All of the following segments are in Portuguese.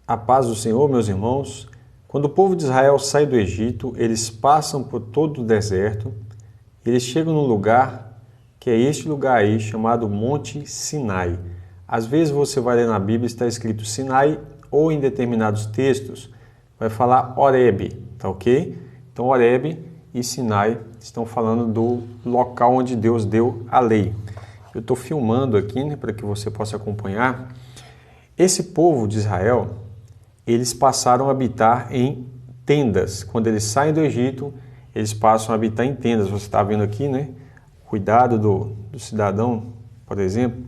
A paz do Senhor, meus irmãos. Quando o povo de Israel sai do Egito, eles passam por todo o deserto, eles chegam num lugar que é este lugar aí, chamado Monte Sinai. Às vezes você vai ler na Bíblia, está escrito Sinai, ou em determinados textos vai falar Horebe, tá ok? Então Horebe e Sinai estão falando do local onde Deus deu a lei. Eu estou filmando aqui, né, para que você possa acompanhar. Esse povo de Israel, eles passaram a habitar em tendas. Quando eles saem do Egito, eles passam a habitar em tendas. Você está vendo aqui, né? Cuidado do cidadão, por exemplo,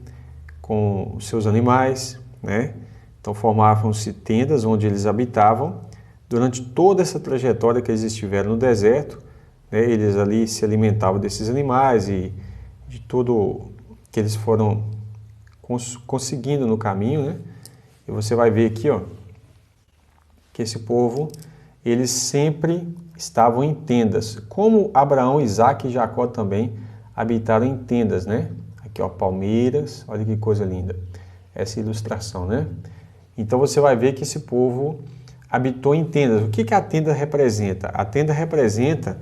com os seus animais, né? Então formavam-se tendas onde eles habitavam. Durante toda essa trajetória que eles estiveram no deserto, né, eles ali se alimentavam desses animais e de tudo que eles foram conseguindo no caminho, né? E você vai ver aqui, ó, que esse povo, eles sempre estavam em tendas. Como Abraão, Isaac e Jacó também habitaram em tendas, né? Aqui, ó, palmeiras, olha que coisa linda. Essa ilustração, né? Então você vai ver que esse povo habitou em tendas. O que a tenda representa? A tenda representa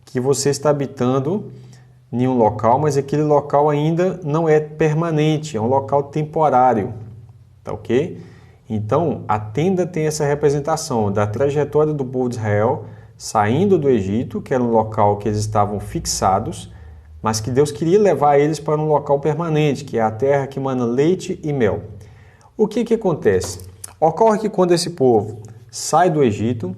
que você está habitando em um local, mas aquele local ainda não é permanente, é um local temporário, tá ok? Então, a tenda tem essa representação da trajetória do povo de Israel saindo do Egito, que era um local que eles estavam fixados, mas que Deus queria levar eles para um local permanente, que é a terra que mana leite e mel. O que acontece? Ocorre que quando esse povo sai do Egito,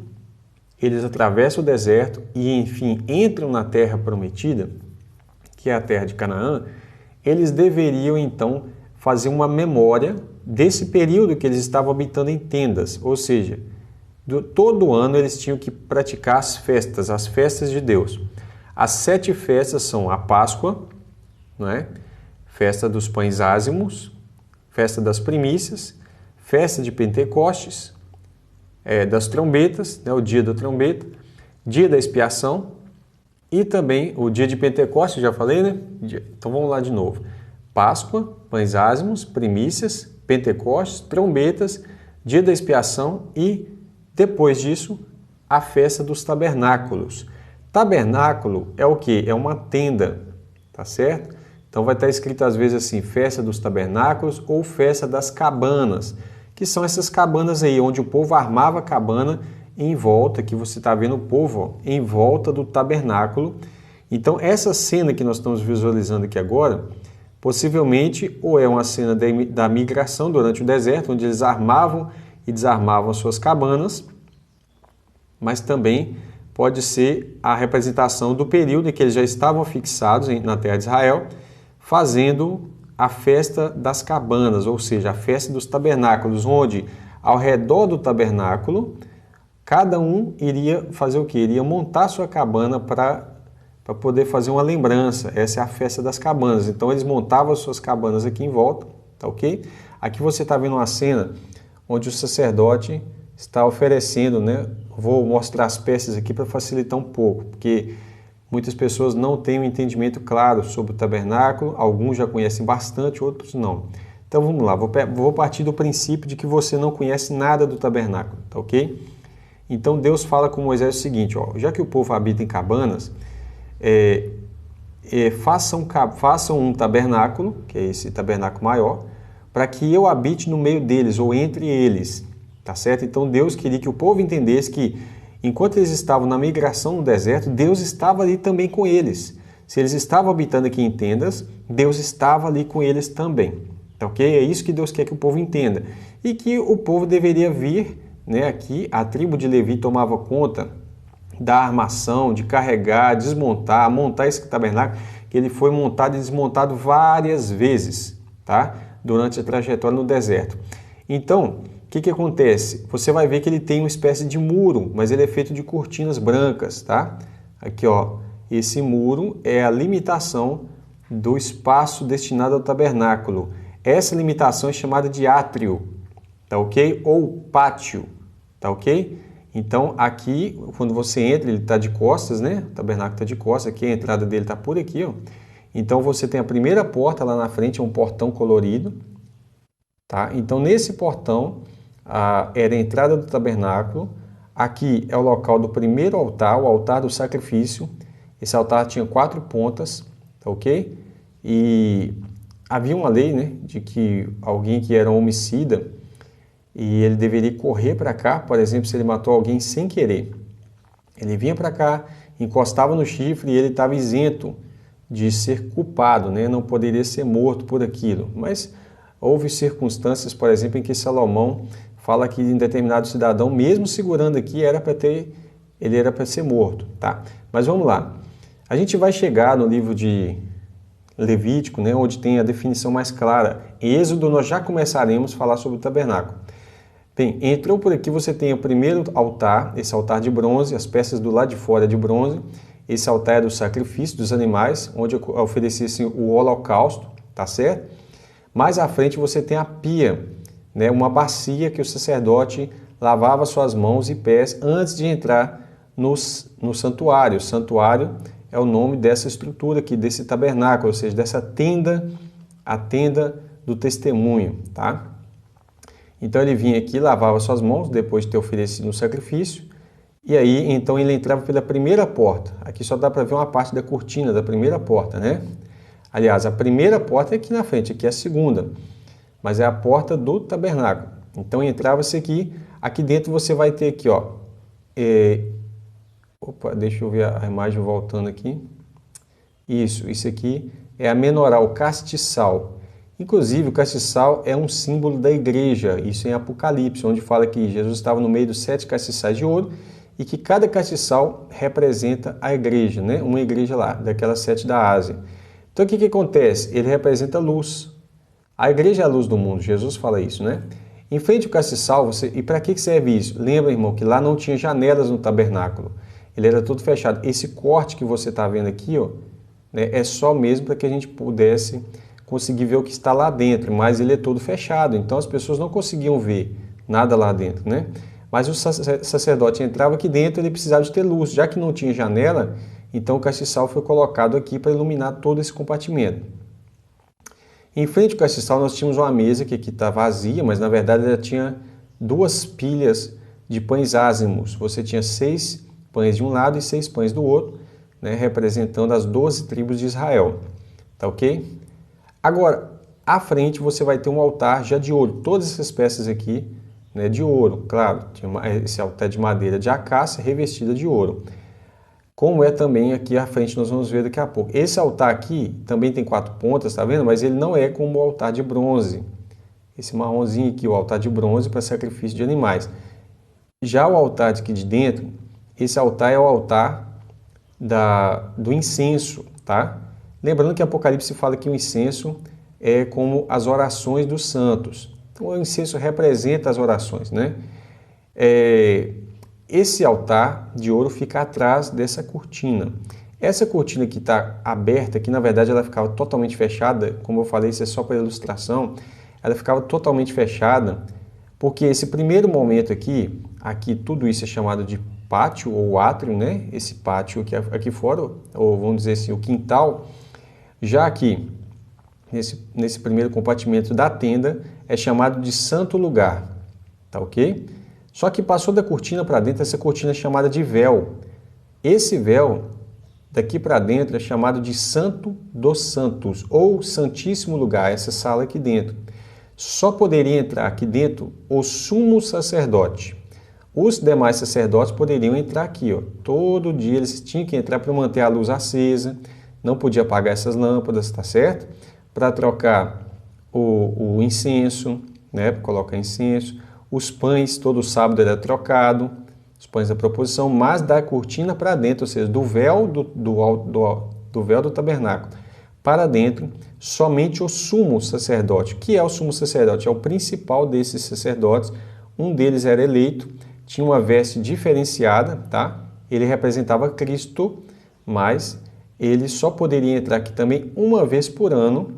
eles atravessam o deserto e, enfim, entram na terra prometida, que é a terra de Canaã, eles deveriam, então, fazer uma memória desse período que eles estavam habitando em tendas, ou seja, todo ano eles tinham que praticar as festas de Deus. As 7 festas são a Páscoa, não é? Festa dos pães ázimos, festa das primícias, festa de Pentecostes, das trombetas, né? O dia da trombeta, dia da expiação e também o dia de Pentecostes, já falei, né? Então vamos lá de novo. Páscoa, pães ázimos, primícias, Pentecostes, trombetas, dia da expiação e, depois disso, a festa dos tabernáculos. Tabernáculo é o quê? É uma tenda, tá certo? Então vai estar escrito às vezes assim, festa dos tabernáculos ou festa das cabanas, que são essas cabanas aí, onde o povo armava a cabana em volta, que você está vendo o povo ó, em volta do tabernáculo. Então essa cena que nós estamos visualizando aqui agora, possivelmente, ou é uma cena da migração durante o deserto, onde eles armavam e desarmavam suas cabanas, mas também pode ser a representação do período em que eles já estavam fixados na terra de Israel, fazendo a festa das cabanas, ou seja, a festa dos tabernáculos, onde ao redor do tabernáculo, cada um iria fazer o quê? Iria montar sua cabana para poder fazer uma lembrança. Essa é a festa das cabanas. Então eles montavam as suas cabanas aqui em volta, tá ok? Aqui você está vendo uma cena onde o sacerdote está oferecendo, né? Vou mostrar as peças aqui para facilitar um pouco, porque muitas pessoas não têm um entendimento claro sobre o tabernáculo, alguns já conhecem bastante, outros não. Então vamos lá, vou partir do princípio de que você não conhece nada do tabernáculo, tá ok? Então Deus fala com Moisés o seguinte, ó, já que o povo habita em cabanas, façam um tabernáculo, que é esse tabernáculo maior, para que eu habite no meio deles, ou entre eles, tá certo? Então Deus queria que o povo entendesse que, enquanto eles estavam na migração no deserto, Deus estava ali também com eles. Se eles estavam habitando aqui em tendas, Deus estava ali com eles também, tá ok? É isso que Deus quer que o povo entenda. E que o povo deveria vir, né, aqui, a tribo de Levi tomava conta da armação, de carregar, desmontar, montar esse tabernáculo, que ele foi montado e desmontado várias vezes, tá? Durante a trajetória no deserto. Então, o que acontece? Você vai ver que ele tem uma espécie de muro, mas ele é feito de cortinas brancas, tá? Aqui, ó, esse muro é a limitação do espaço destinado ao tabernáculo. Essa limitação é chamada de átrio, tá ok? Ou pátio, tá ok? Então, aqui, quando você entra, ele está de costas, né? O tabernáculo está de costas, aqui a entrada dele está por aqui, ó. Então, você tem a primeira porta lá na frente, é um portão colorido, tá? Então, nesse portão, era a entrada do tabernáculo. Aqui é o local do primeiro altar, o altar do sacrifício. Esse altar tinha 4 pontas, tá ok? E havia uma lei, né, de que alguém que era um homicida, e ele deveria correr para cá, por exemplo, se ele matou alguém sem querer. Ele vinha para cá, encostava no chifre e ele estava isento de ser culpado, né? Não poderia ser morto por aquilo. Mas houve circunstâncias, por exemplo, em que Salomão fala que em determinado cidadão, mesmo segurando aqui, ele era para ser morto, tá? Mas vamos lá. A gente vai chegar no livro de Levítico, né, onde tem a definição mais clara. Em Êxodo nós já começaremos a falar sobre o tabernáculo. Bem, entrou por aqui, você tem o primeiro altar, esse altar de bronze, as peças do lado de fora é de bronze. Esse altar é do sacrifício dos animais, onde oferecia-se o holocausto, tá certo? Mais à frente você tem a pia, né, uma bacia que o sacerdote lavava suas mãos e pés antes de entrar no santuário. O santuário é o nome dessa estrutura aqui, desse tabernáculo, ou seja, dessa tenda, a tenda do testemunho, tá? Então ele vinha aqui, lavava suas mãos, depois de ter oferecido um sacrifício, e aí então ele entrava pela primeira porta. Aqui só dá para ver uma parte da cortina da primeira porta, né? Aliás, a primeira porta é aqui na frente, aqui é a segunda, mas é a porta do tabernáculo. Então entrava-se aqui dentro você vai ter aqui, ó, opa, deixa eu ver a imagem voltando aqui. Isso aqui é a menorá, o castiçal. Inclusive, o castiçal é um símbolo da igreja, isso em Apocalipse, onde fala que Jesus estava no meio dos 7 castiçais de ouro e que cada castiçal representa a igreja, né? Uma igreja lá, daquelas 7 da Ásia. Então, o que acontece? Ele representa a luz. A igreja é a luz do mundo, Jesus fala isso, né? Em frente ao castiçal, e para que serve isso? Lembra, irmão, que lá não tinha janelas no tabernáculo. Ele era todo fechado. Esse corte que você está vendo aqui, ó, né, é só mesmo para que a gente pudesse conseguir ver o que está lá dentro, mas ele é todo fechado, então as pessoas não conseguiam ver nada lá dentro, né? Mas o sacerdote entrava aqui dentro, ele precisava de ter luz, já que não tinha janela, então o castiçal foi colocado aqui para iluminar todo esse compartimento. Em frente ao castiçal nós tínhamos uma mesa que aqui está vazia, mas na verdade ela tinha 2 pilhas de pães ázimos. Você tinha 6 pães de um lado e 6 pães do outro, né, representando as 12 tribos de Israel. Tá ok? Agora, à frente você vai ter um altar já de ouro. Todas essas peças aqui, né, de ouro, claro. Esse altar de madeira de acácia revestida de ouro. Como é também aqui à frente, nós vamos ver daqui a pouco. Esse altar aqui também tem 4 pontas, tá vendo? Mas ele não é como o altar de bronze. Esse marronzinho aqui, o altar de bronze para sacrifício de animais. Já o altar aqui de dentro, esse altar é o altar do incenso, tá? Lembrando que Apocalipse fala que o incenso é como as orações dos santos. Então o incenso representa as orações, né? Esse altar de ouro fica atrás dessa cortina. Essa cortina que está aberta, que na verdade ela ficava totalmente fechada, como eu falei, isso é só para ilustração, ela ficava totalmente fechada, porque esse primeiro momento aqui tudo isso é chamado de pátio ou átrio, né? Esse pátio aqui fora, ou vamos dizer assim, o quintal, já aqui, nesse primeiro compartimento da tenda, é chamado de santo lugar, tá ok? Só que passou da cortina para dentro, essa cortina é chamada de véu. Esse véu, daqui para dentro, é chamado de Santo dos Santos, ou Santíssimo Lugar, essa sala aqui dentro. Só poderia entrar aqui dentro o sumo sacerdote. Os demais sacerdotes poderiam entrar aqui, ó. Todo dia eles tinham que entrar para manter a luz acesa, não podia apagar essas lâmpadas, tá certo? Para trocar o incenso, né? Para colocar incenso. Os pães, todo sábado era trocado, os pães da proposição, mas da cortina para dentro, ou seja, do véu do véu do tabernáculo para dentro, somente o sumo sacerdote. O que é o sumo sacerdote? É o principal desses sacerdotes. Um deles era eleito, tinha uma veste diferenciada, tá? Ele representava Cristo, mas ele só poderia entrar aqui também uma vez por ano,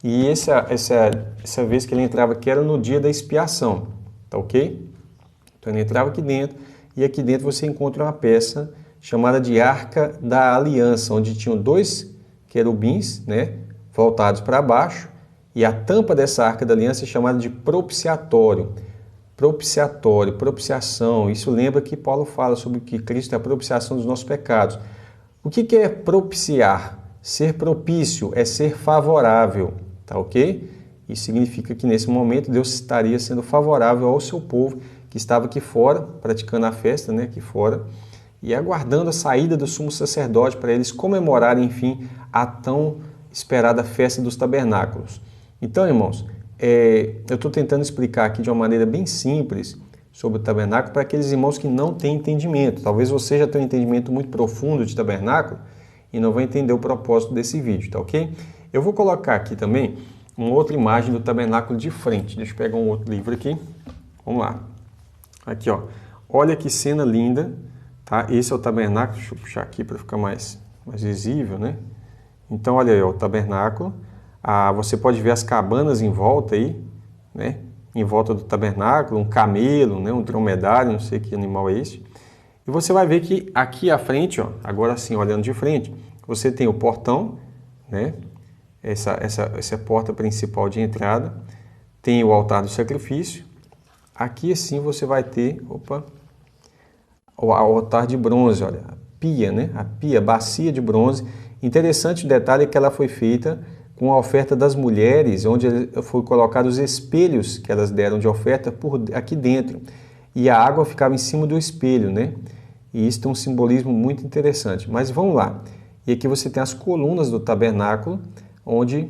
e essa vez que ele entrava aqui era no dia da expiação, tá ok? Então ele entrava aqui dentro, e aqui dentro você encontra uma peça chamada de Arca da Aliança, onde tinham 2 querubins, né, voltados para baixo, e a tampa dessa Arca da Aliança é chamada de propiciatório. propiciatório, propiciação. Isso lembra que Paulo fala sobre que Cristo é a propiciação dos nossos pecados. O que é propiciar? Ser propício é ser favorável, tá ok? Isso significa que nesse momento Deus estaria sendo favorável ao seu povo que estava aqui fora, praticando a festa, né, aqui fora, e aguardando a saída do sumo sacerdote para eles comemorarem, enfim, a tão esperada festa dos tabernáculos. Então, irmãos, eu estou tentando explicar aqui de uma maneira bem simples sobre o tabernáculo para aqueles irmãos que não têm entendimento. Talvez você já tenha um entendimento muito profundo de tabernáculo e não vai entender o propósito desse vídeo, tá ok? Eu vou colocar aqui também uma outra imagem do tabernáculo de frente. Deixa eu pegar um outro livro aqui. Vamos lá. Aqui, ó. Olha que cena linda, tá? Esse é o tabernáculo. Deixa eu puxar aqui para ficar mais visível, né? Então, olha aí, ó, o tabernáculo. Você pode ver as cabanas em volta aí, né? Em volta do tabernáculo, um camelo, né? Um dromedário, não sei que animal é esse. E você vai ver que aqui à frente, ó, agora sim, olhando de frente, você tem o portão, né? Essa é a porta principal de entrada. Tem o altar do sacrifício. Aqui sim você vai ter, o altar de bronze, olha, a pia, né? A pia, bacia de bronze. Interessante o detalhe é que ela foi feita com a oferta das mulheres, onde foi colocado os espelhos que elas deram de oferta por aqui dentro. E a água ficava em cima do espelho, né? E isso tem um simbolismo muito interessante. Mas vamos lá. E aqui você tem as colunas do tabernáculo, onde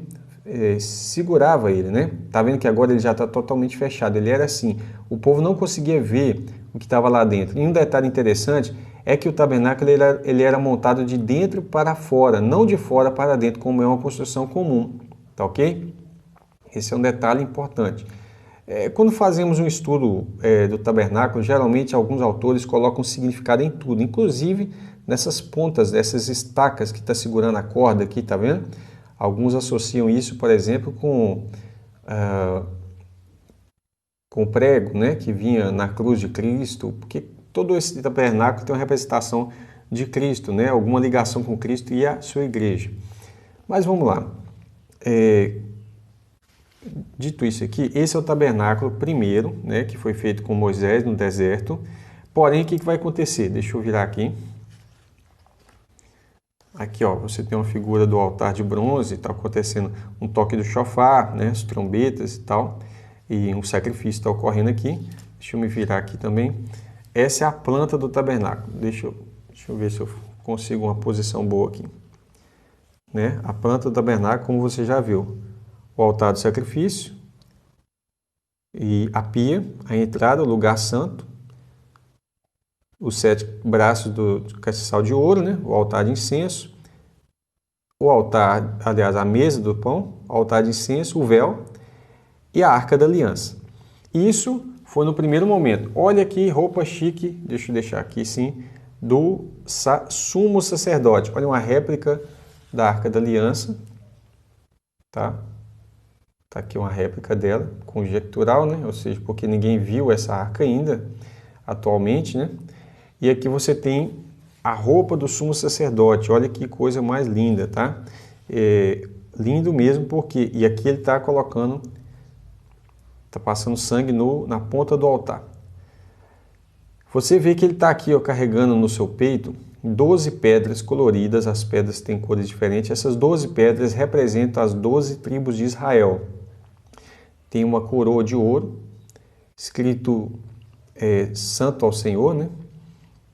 segurava ele, né? Tá vendo que agora ele já está totalmente fechado. Ele era assim. O povo não conseguia ver o que estava lá dentro. E um detalhe interessante é que o tabernáculo ele era montado de dentro para fora, não de fora para dentro, como é uma construção comum. Tá ok? Esse é um detalhe importante. Quando fazemos um estudo do tabernáculo, geralmente alguns autores colocam significado em tudo, inclusive nessas pontas dessas estacas que está segurando a corda aqui, tá vendo? Alguns associam isso, por exemplo, com o prego, né, que vinha na cruz de Cristo, porque todo esse tabernáculo tem uma representação de Cristo, né, alguma ligação com Cristo e a sua igreja. Mas vamos lá. Dito isso aqui, esse é o tabernáculo primeiro, né, que foi feito com Moisés no deserto. Porém, o que vai acontecer? Deixa eu virar aqui. Aqui, ó, você tem uma figura do altar de bronze, está acontecendo um toque do shofar, né, as trombetas e tal, e um sacrifício está ocorrendo aqui. Deixa eu me virar aqui também. Essa é a planta do tabernáculo. Deixa eu ver se eu consigo uma posição boa aqui. Né? A planta do tabernáculo, como você já viu, o altar do sacrifício e a pia, a entrada, o lugar santo, os 7 braços do castiçal de ouro, né? O altar de incenso, o altar, aliás, a mesa do pão, o altar de incenso, o véu e a arca da aliança. Isso foi no primeiro momento. Olha aqui, roupa chique, deixa eu deixar aqui sim, do sumo sacerdote. Olha uma réplica da arca da aliança, tá? Tá aqui uma réplica dela, conjectural, né? Ou seja, porque ninguém viu essa arca ainda, atualmente, né? E aqui você tem a roupa do sumo sacerdote. Olha que coisa mais linda, tá? Lindo mesmo, porque... E aqui ele está colocando... Está passando sangue na ponta do altar. Você vê que ele está aqui, ó, carregando no seu peito 12 pedras coloridas. As pedras têm cores diferentes. Essas 12 pedras representam as 12 tribos de Israel. Tem uma coroa de ouro, escrito Santo ao Senhor, né?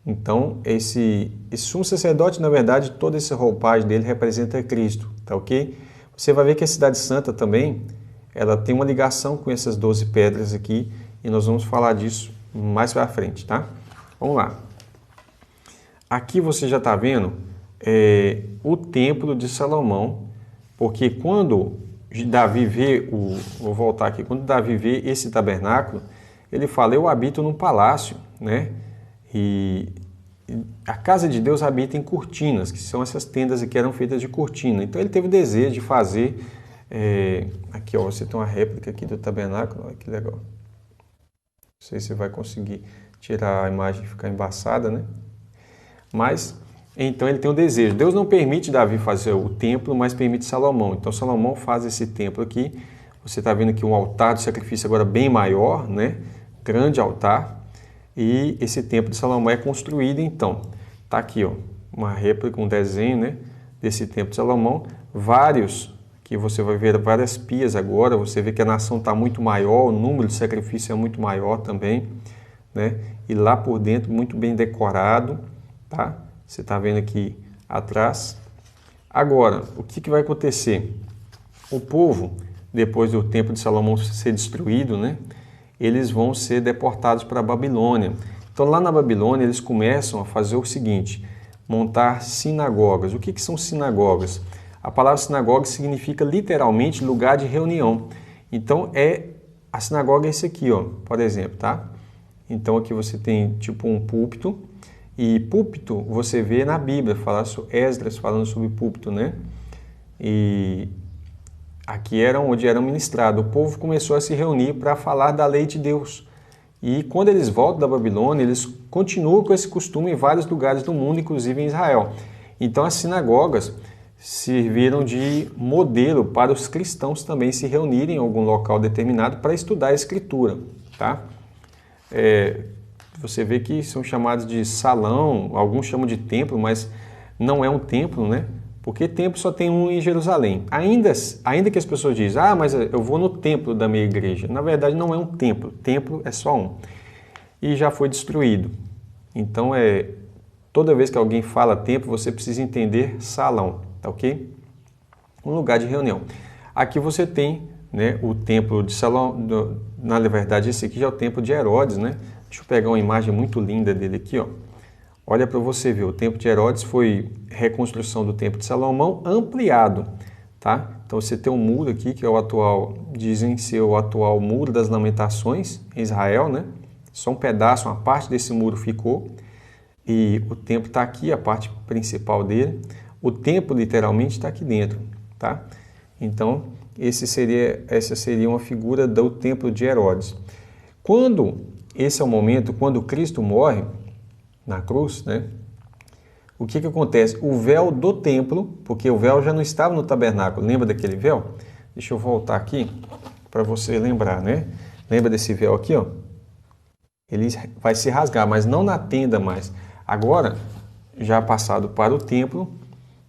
Então, esse sumo sacerdote, na verdade, toda essa roupagem dele representa Cristo, tá ok? Você vai ver que a Cidade Santa também, ela tem uma ligação com essas 12 pedras aqui, e nós vamos falar disso mais para frente, tá? Vamos lá. Aqui você já está vendo o templo de Salomão, porque quando Davi vê, vou voltar aqui, quando Davi vê esse tabernáculo, ele fala, eu habito num palácio, né? E a casa de Deus habita em cortinas, que são essas tendas que eram feitas de cortina. Então ele teve o desejo de fazer... aqui, ó, você tem uma réplica aqui do tabernáculo, olha que legal. Não sei se vai conseguir tirar a imagem e ficar embaçada, né? Mas, então ele tem um desejo. Deus não permite Davi fazer o templo, mas permite Salomão. Então Salomão faz esse templo aqui. Você está vendo aqui um altar de sacrifício agora bem maior, né? grande altar, e esse templo de Salomão é construído então. Está aqui, ó, uma réplica, um desenho, né, desse templo de Salomão, vários, que você vai ver várias pias agora, você vê que a nação está muito maior, o número de sacrifício é muito maior também, né, e lá por dentro muito bem decorado, tá? Você está vendo aqui atrás. Agora, o que vai acontecer? O povo, depois do templo de Salomão ser destruído, né, eles vão ser deportados para a Babilônia. Então, lá na Babilônia, eles começam a fazer o seguinte, montar sinagogas. O que são sinagogas? A palavra sinagoga significa literalmente lugar de reunião. Então, a sinagoga é esse aqui, ó, por exemplo, tá? Então, aqui você tem tipo um púlpito, e púlpito você vê na Bíblia, Esdras falando sobre púlpito, né? E aqui era onde era ministrado. O povo começou a se reunir para falar da lei de Deus. E quando eles voltam da Babilônia, eles continuam com esse costume em vários lugares do mundo, inclusive em Israel. Então as sinagogas serviram de modelo para os cristãos também se reunirem em algum local determinado para estudar a Escritura, tá? Você vê que são chamados de salão, alguns chamam de templo, mas não é um templo, né? Porque templo só tem um em Jerusalém. Ainda que as pessoas dizem, mas eu vou no templo da minha igreja. Na verdade, não é um templo. Templo é só um. E já foi destruído. Então, toda vez que alguém fala templo, você precisa entender salão, tá ok? Um lugar de reunião. Aqui você tem, né, o templo de Salomão. Na verdade, esse aqui já é o templo de Herodes, né? Deixa eu pegar uma imagem muito linda dele aqui, ó. Olha para você ver, o templo de Herodes foi reconstrução do templo de Salomão ampliado, tá? Então você tem um muro aqui que é o atual, dizem ser o atual muro das lamentações em Israel, né? Só um pedaço, uma parte desse muro ficou e o templo está aqui, a parte principal dele. O templo literalmente está aqui dentro, tá? Então essa seria uma figura do templo de Herodes. Esse é o momento quando Cristo morre na cruz, né? O que acontece? O véu do templo, porque o véu já não estava no tabernáculo, lembra daquele véu? Deixa eu voltar aqui para você lembrar, né? Lembra desse véu aqui, ó? Ele vai se rasgar, mas não na tenda mais. Agora, já passado para o templo,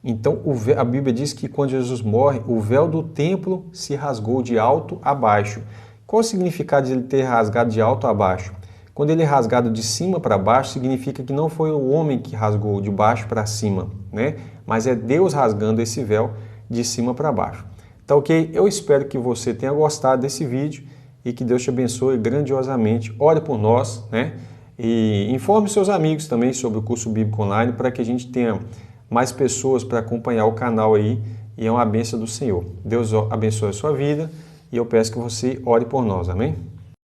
então a Bíblia diz que quando Jesus morre, o véu do templo se rasgou de alto a baixo. Qual o significado de ele ter rasgado de alto a baixo? Quando ele é rasgado de cima para baixo, significa que não foi o homem que rasgou de baixo para cima, né? Mas é Deus rasgando esse véu de cima para baixo. Tá ok? Eu espero que você tenha gostado desse vídeo e que Deus te abençoe grandiosamente. Ore por nós, né? E informe seus amigos também sobre o curso bíblico online para que a gente tenha mais pessoas para acompanhar o canal aí e é uma bênção do Senhor. Deus abençoe a sua vida e eu peço que você ore por nós. Amém?